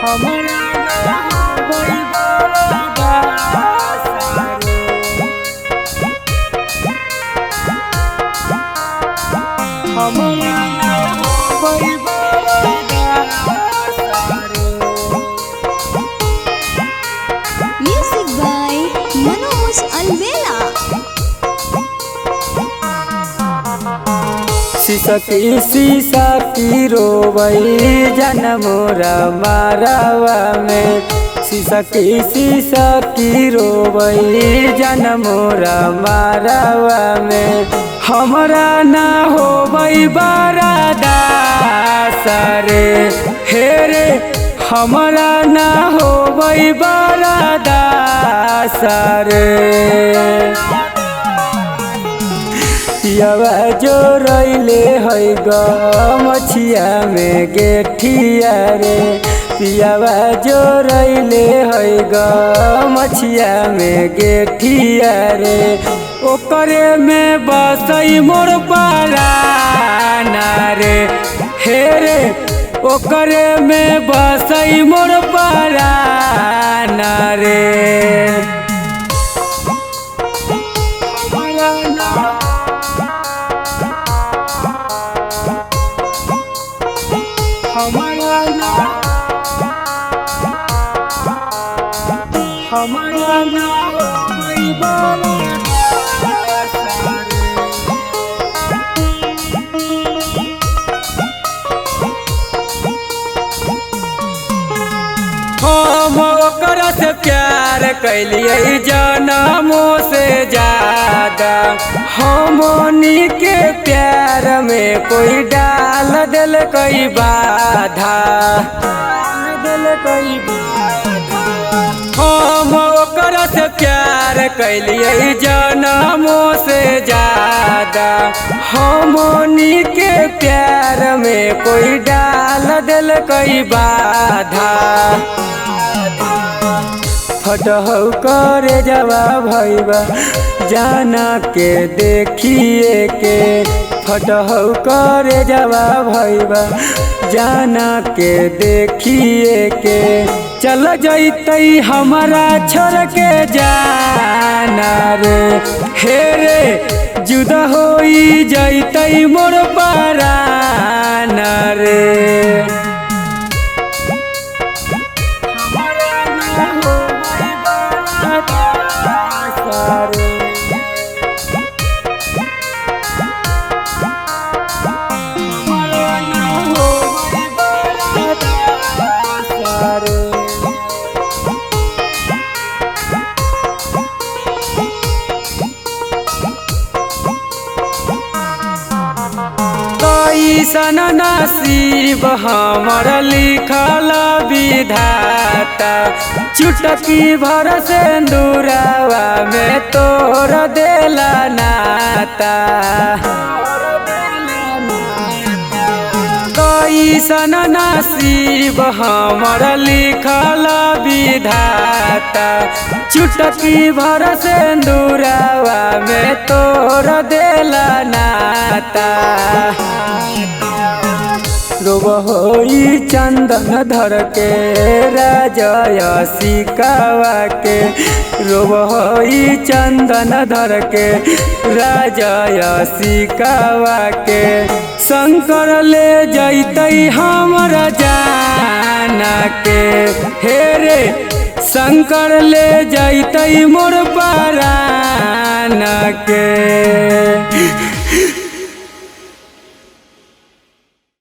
हमरा ना होई बर्दाश्त रे। हमरा ना होई बर्दाश्त रे। Music by Manoj Alvela. शीशा की रोवई जनमोरा मारावा में। शीशा की रोवई जनमोरा मारावा में। हमरा ना होई बर्दाश्त रे। हे रे हमरा ना होई बर्दाश्त रे। पियावा जो रैले है गमछिया में गेठिया रे। पियावा जो रैले है गमछिया में गेठिया रे। ओकरे में बसई मोर परान रे। हे रे ओकरे में बसई मोर परान रे। हमरा ना होई बर्दाश्त रे। हम ओकरा से प्यार कैलिए जनमों से ज्यादा। हमनी के प्यार में कोई डाल दिल कोई बाधा। हम ओकरा से प्यार कैलिए जनमों से ज्यादा। हमनी के प्यार में कोई डाल दिल कोई बाधा। फटहु करे जवा भैबा जाना के देखिए के। फटहु करे जवा भैबा जाना के देखिए के। चल जैतई हमारा छोड़ के जाना रे। हे रे जुदा होई जैतई मोर परान रे। कैसन नसीब हमर लिखल विधाता। चुटकी भर सिंदूरवा में तोड़ देला नाता। कैसन नसीब हमर लिखल विधाता। चुटकी भर सिंदूरवा में तोड़ देला नाता। रोबहोई चंदन धर के राजय सिकावा के। रोबहोई चंदन धर के राजय सिकावा के। शंकर ले जैतई हमरा जाना के। हे रे शंकर ले जैतई मोर परान के।